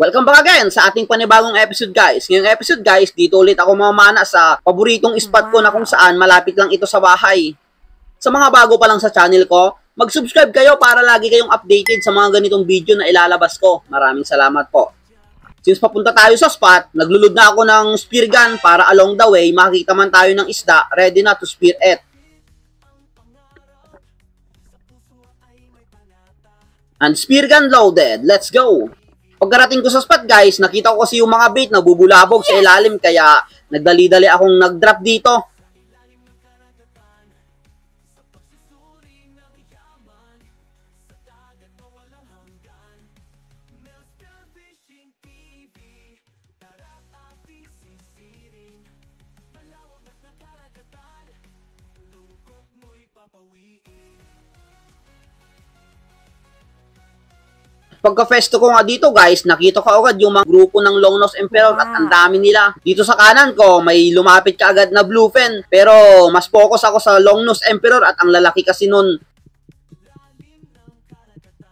Welcome back again sa ating panibagong episode guys. Ngayong episode guys, dito ulit ako mamana sa paboritong spot ko na kung saan malapit lang ito sa bahay. Sa mga bago pa lang sa channel ko, mag-subscribe kayo para lagi kayong updated sa mga ganitong video na ilalabas ko. Maraming salamat po. Since papunta tayo sa spot, naglulod na ako ng spear gun para along the way makita man tayo ng isda, ready na to spear it. And spear gun loaded. Let's go! Pagkarating ko sa spot guys, nakita ko kasi yung mga bait na bubulabog sa ilalim kaya nagdali-dali akong nag-drop dito. Pagka-festo ko nga dito guys, nakita ko agad yung mga grupo ng Longnose Emperor at ang dami nila. Dito sa kanan ko, may lumapit ka agad na bluefin. Pero mas focus ako sa Longnose Emperor at ang lalaki kasi nun.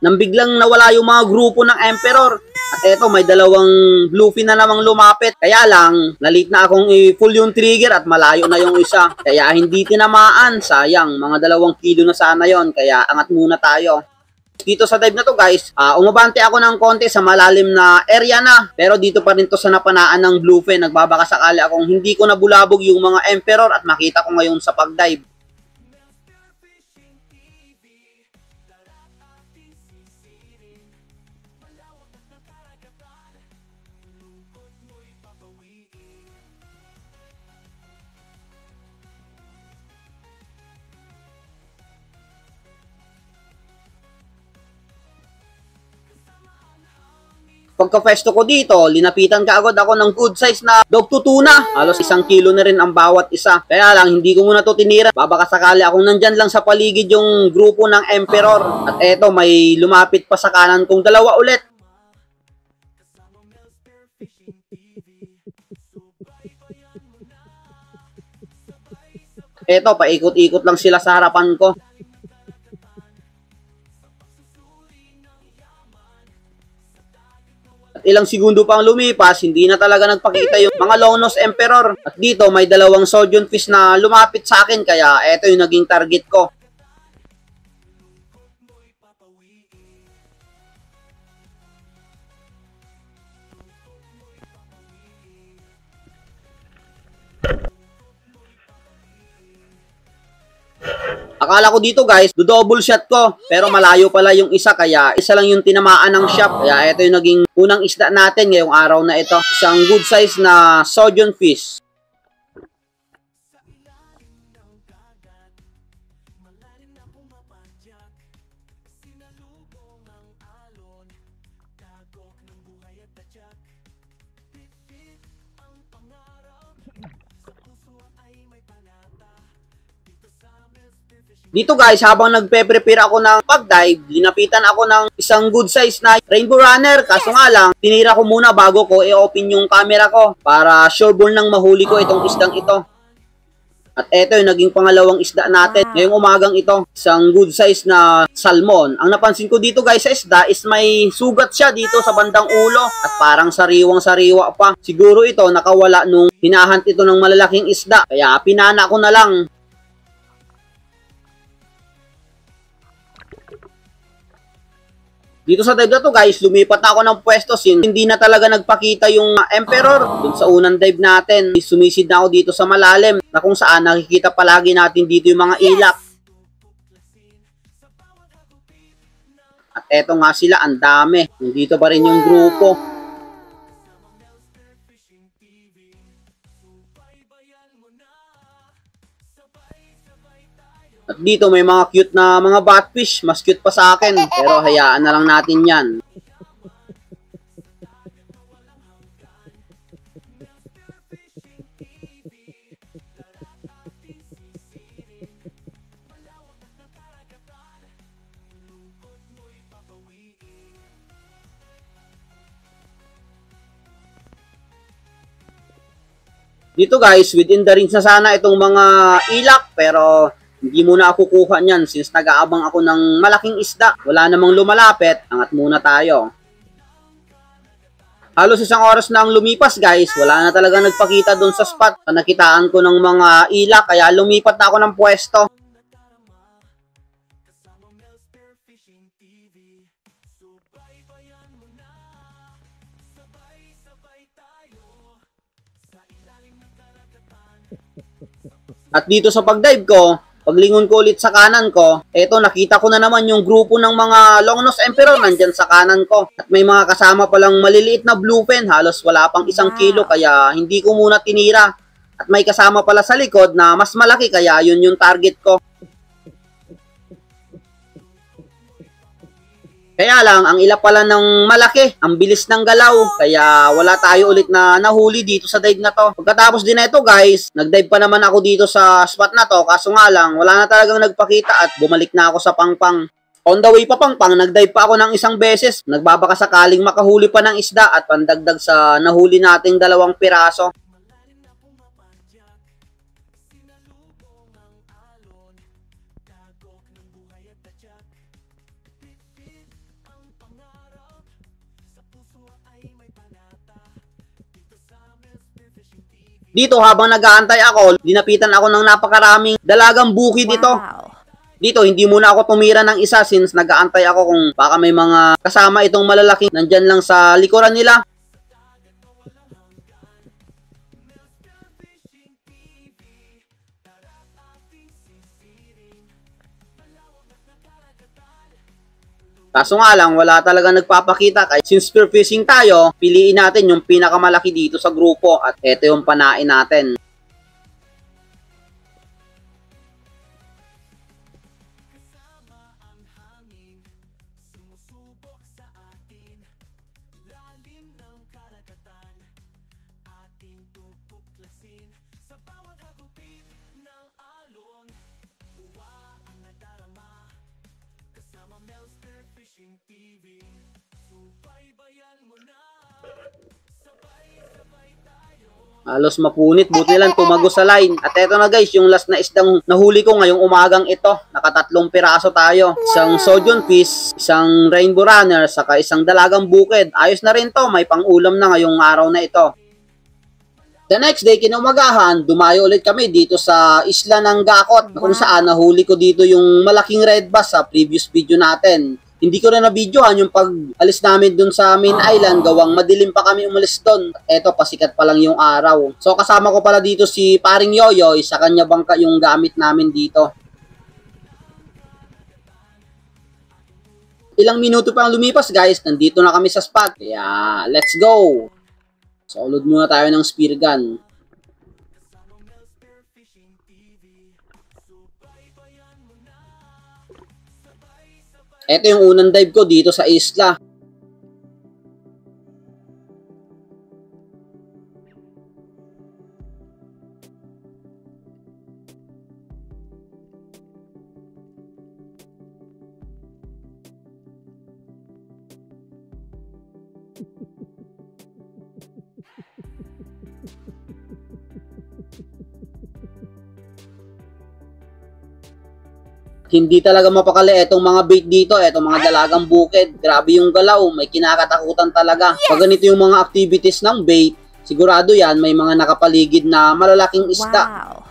Nang biglang nawala yung mga grupo ng Emperor. At eto, may dalawang bluefin na namang lumapit. Kaya lang, nalit na akong i-full yung trigger at malayo na yung isa. Kaya hindi tinamaan. Sayang, mga 2 kilo na sana yon. Kaya angat muna tayo. Dito sa dive na to guys, umabante ako ng konti sa malalim na area na. Pero dito pa rin to sa napanaan ng bluefin. Nagbabaka sakali akong hindi ko nabulabog yung mga Emperor at makita ko ngayon sa pag-dive. Pagka-festo ko dito, linapitan kaagad ako ng good size na dog to tuna. Halos 1 kilo na rin ang bawat isa. Kaya lang, hindi ko muna to tinira. Babaka sakali akong nandyan lang sa paligid yung grupo ng Emperor. At eto, may lumapit pa sa kanan kong 2 ulit. Eto, paikot-ikot lang sila sa harapan ko. Ilang segundo pang lumipas, hindi na talaga nagpakita yung mga Longnose Emperor. At dito, may 2 Sodion Fish na lumapit sa akin, kaya eto yung naging target ko. Akala ko dito guys, double shot ko. Pero malayo pala yung isa kaya isa lang yung tinamaan ng shot. Kaya ito yung naging unang isda natin ngayong araw na ito. Isang good size na Sodion Fish. Dito guys, habang nagpe-prepare ako ng pag-dive, linapitan ako ng isang good size na Rainbow Runner. Kaso nga lang, tinira ko muna bago ko i-open yung camera ko para sureborn nang mahuli ko itong isdang ito. At eto yung naging pangalawang isda natin ngayong umagang ito. Isang good size na salmon. Ang napansin ko dito guys sa isda is may sugat siya dito sa bandang ulo. At parang sariwang-sariwa pa. Siguro ito nakawala nung hinahunt ito ng malalaking isda. Kaya pinana ko na lang. Dito sa dive na to guys, lumipat na ako ng pwesto since hindi na talaga nagpakita yung Emperor. Dun sa unang dive natin, sumisid na ako dito sa malalim na kung saan nakikita palagi natin dito yung mga ilak. At eto nga sila, ang dami. Dito pa rin yung grupo. At dito may mga cute na mga batfish. Mas cute pa sa akin. Pero hayaan na lang natin yan. Dito guys, within the range na sana itong mga ilak. Pero hindi muna ako kukuha niyan since nag-aabang ako ng malaking isda. Wala namang lumalapit, angat muna tayo. Halos isang oras na ang lumipas guys, wala na talaga nagpakita doon sa spot. Nakitaan ko ng mga ila kaya lumipat na ako ng pwesto. At dito sa pagdive ko, paglingon ko ulit sa kanan ko, eto nakita ko na naman yung grupo ng mga Longnose Emperor nandyan sa kanan ko. At may mga kasama palang maliliit na bluefin, halos wala pang 1 kilo kaya hindi ko muna tinira. At may kasama pala sa likod na mas malaki kaya yun yung target ko. Kaya lang, ang ila pala ng malaki, ang bilis ng galaw, kaya wala tayo ulit na nahuli dito sa dive na to. Pagkatapos din ito guys, nagdive pa naman ako dito sa spot na to, kaso nga lang, wala na talagang nagpakita at bumalik na ako sa Pangpang. On the way pa Pangpang, nagdive pa ako ng isang beses, nagbabaka sakaling makahuli pa ng isda at pandagdag sa nahuli nating 2 piraso. Dito habang nag-aantay ako, dinapitan ako ng napakaraming dalagang bukid dito. Dito hindi muna ako tumira ng isa since nag-aantay ako kung baka may mga kasama itong malalaking nandyan lang sa likuran nila. Kaso nga lang, wala talaga nagpapakita. Kaya since spear fishing tayo, piliin natin yung pinakamalaki dito sa grupo at ito yung panain natin. Halos mapunit, buti lang tumagos sa line. At eto na guys, yung last na isdang nahuli ko ngayong umagang ito. Naka3 piraso tayo. Isang Sojon fish, isang rainbow runner, saka isang dalagang bukid. Ayos na rin to, may pang-ulam na ngayong araw na ito. The next day, kinumagahan, dumayo ulit kami dito sa isla ng Gakot, kung saan nahuli ko dito yung malaking red bass sa previous video natin. Hindi ko na na-videohan yung pag-alis namin dun sa main island, gawang madilim pa kami umalis dun. Eto, pasikat pa lang yung araw. So, kasama ko pala dito si paring Yoyoy, sa kanya bangka yung gamit namin dito. Ilang minuto pa ang lumipas guys, nandito na kami sa spot. Kaya, let's go! So, load muna tayo ng spear gun. Ito yung unang dive ko dito sa isla. Hindi talaga mapakali itong mga bait dito, itong mga dalagang bukid. Grabe yung galaw, may kinakatakutan talaga. Pag ganito yung mga activities ng bait, sigurado yan may mga nakapaligid na malalaking isda. Wow.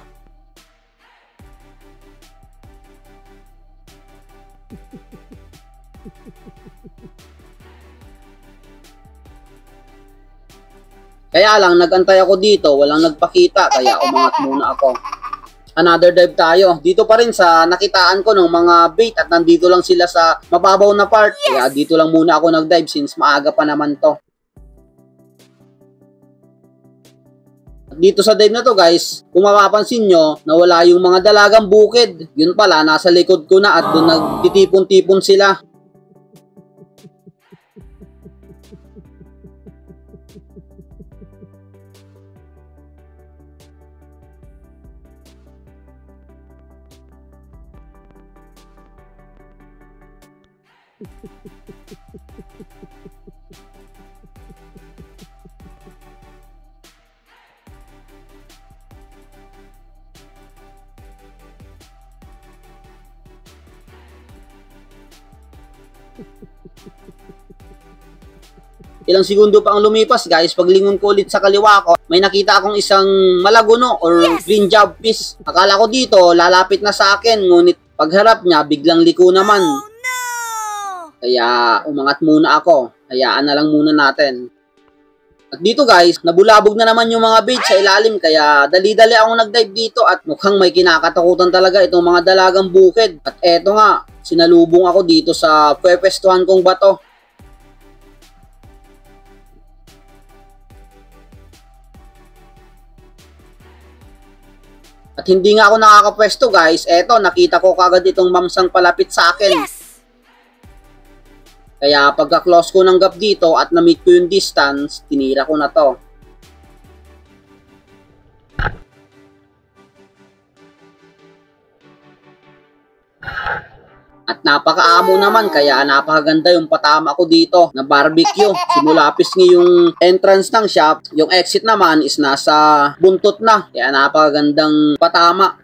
Kaya lang, nagantay ako dito, walang nagpakita, kaya umangat muna ako. Another dive tayo. Dito pa rin sa nakitaan ko ng mga bait at nandito lang sila sa mababaw na part. Kaya dito lang muna ako nag-dive since maaga pa naman to. At dito sa dive na to guys, kung mapapansin nyo, nawala yung mga dalagang bukid. Yun pala, nasa likod ko na at doon nagtitipon-tipon sila. Ilang segundo pa ang lumipas guys, paglingon ko ulit sa kaliwa ko, may nakita akong isang malaguno or green job fish. Akala ko dito, lalapit na sa akin, ngunit pagharap niya, biglang liko naman. Oh, no! Kaya umangat muna ako, hayaan na lang muna natin. At dito guys, nabulabog na naman yung mga bait sa ilalim, kaya dali-dali akong nag-dive dito at mukhang may kinakatakutan talaga itong mga dalagang bukid. At eto nga, sinalubong ako dito sa pwepestuhan kong bato. At hindi nga ako nakakapwesto guys, eto nakita ko kagad itong mamsang palapit sa akin. Yes! Kaya pagka-close ko ng gap dito at na-meet ko yung distance, tinira ko na to. At napakaamo naman, kaya napakaganda yung patama ko dito na barbecue. Simula pisngi yung entrance ng shop, yung exit naman is nasa buntot na. Kaya napakagandang patama.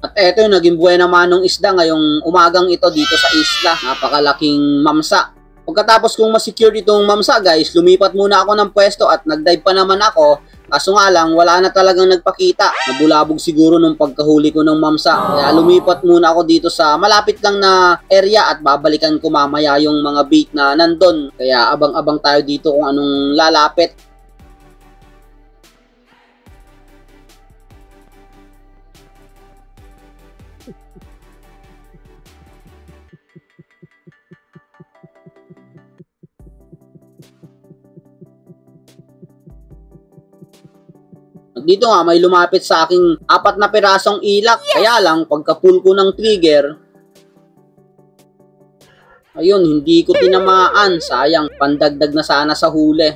At eto yung naging buhay naman ng isda ngayong umagang ito dito sa isla. Napakalaking mamsa. Pagkatapos kong masecure itong mamsa guys, lumipat muna ako ng pwesto at nagdive pa naman ako. Kaso nga lang, wala na talagang nagpakita. Nabulabog siguro nung pagkahuli ko ng mamsa. Kaya lumipat muna ako dito sa malapit lang na area at babalikan ko mamaya yung mga bait na nandun. Kaya abang-abang tayo dito kung anong lalapit. Dito nga may lumapit sa aking 4 na pirasong ilak. Kaya lang pagka-pull ko ng trigger, ayun, hindi ko tinamaan. Sayang, pandagdag na sana sa huli.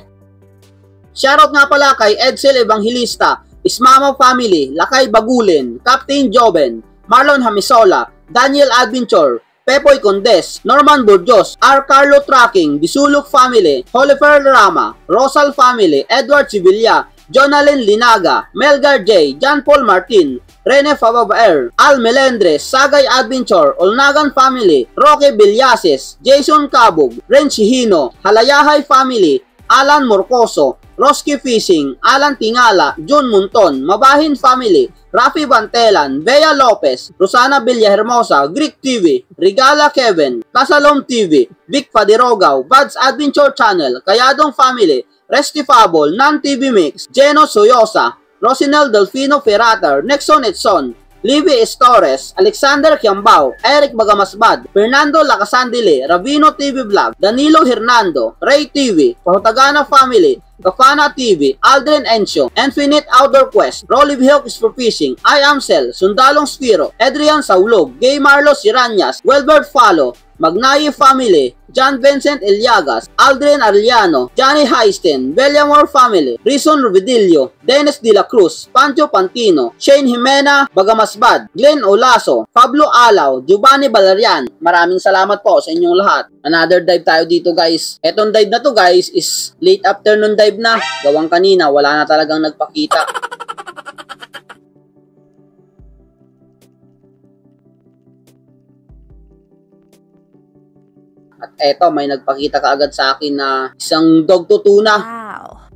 Shoutout nga pala kay Edsel Evangelista, Ismama Family, Lakay Bagulin, Captain Joven, Marlon Hamisola, Daniel Adventure, Pepoy Condes, Norman Burgos, R. Carlo Tracking, Bisuluk Family, Holifer Rama, Rosal Family, Edward Sibilla, Jonalyn Linaga, Melgar J, John Paul Martin, Rene Fababaer, Al Melendres, Sagay Adventure, Olnagan Family, Roque Villases, Jason Cabog, Ren Chihino, Halayahay Family, Alan Morcoso, Roski Fishing, Alan Tingala, Jun Munton, Mabahin Family, Rafi Bantelan, Bea Lopez, Rosana Villahermosa, Greek TV, Regala Kevin, Tasalom TV, Vic Fadirogaw, Buds Adventure Channel, Kayadong Family, Restifable, Nan TV Mix, Geno Soyosa, Rosinel Delfino Ferrater, Nexon Etson, Livy Estores, Alexander Kiambao, Eric Bagamasbad, Fernando Lacasandile, Ravino TV Vlog, Danilo Hernando, Ray TV, Pahutagana Family, Kafana TV, Aldrin Encio, Infinite Outdoor Quest, Rolly Hawks for Fishing, I Am Cell, Sundalong Spiro, Adrian Saulog, Gay Marlos Siranyas, Wilbert Falo, Magnaye Family, John Vincent Eliagas, Aldrin Arellano, Johnny Heisten, Bellamore Family, Rison Ruvidillo, Dennis De La Cruz, Pancho Pantino, Shane Jimena, Bagamasbad, Glenn Olaso, Pablo Alaw, Giovanni Valerian. Maraming salamat po sa inyong lahat. Another dive tayo dito guys. Etong dive na to guys is late afternoon dive na. Gawang kanina, wala na talagang nagpakita. At eto, may nagpakita kaagad sa akin na isang dog to tuna. Wow.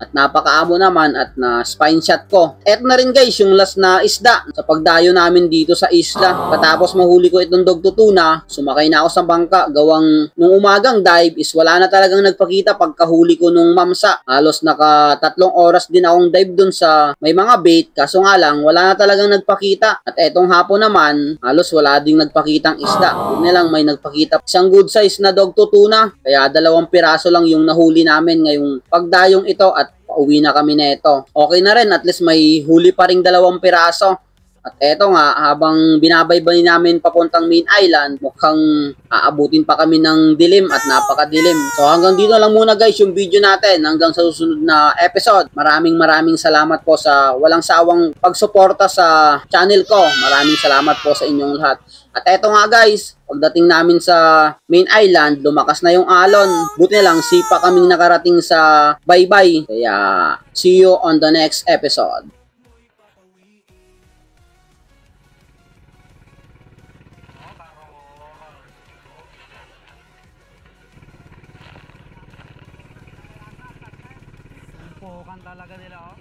At napakaamo naman at na spine shot ko. Eto na rin guys yung last na isda sa pagdayo namin dito sa isla. Katapos mahuli ko itong dog to tuna, sumakay na ako sa bangka. Gawang nung umagang dive is wala na talagang nagpakita pagkahuli ko nung mamsa. Halos naka 3 oras din akong dive dun sa may mga bait. Kaso nga lang wala na talagang nagpakita. At etong hapon naman halos wala ding nagpakitang isda. Yun na lang may nagpakita. Isang good size na dog to tuna. Kaya 2 piraso lang yung nahuli namin ngayong pagdayong ito at pauwi na kami neto. Okay na rin, at least may huli pa ring 2 piraso. At eto nga, habang binabaybay namin papuntang main island, mukhang aabutin pa kami ng dilim at napakadilim. So hanggang dito lang muna guys yung video natin. Hanggang sa susunod na episode. Maraming salamat po sa walang sawang pagsuporta sa channel ko. Maraming salamat po sa inyong lahat. At eto nga guys, pagdating namin sa main island, lumakas na yung alon. Buti na lang, sipa kaming nakarating sa baybay. Kaya, see you on the next episode. Pukan talaga nila, oh.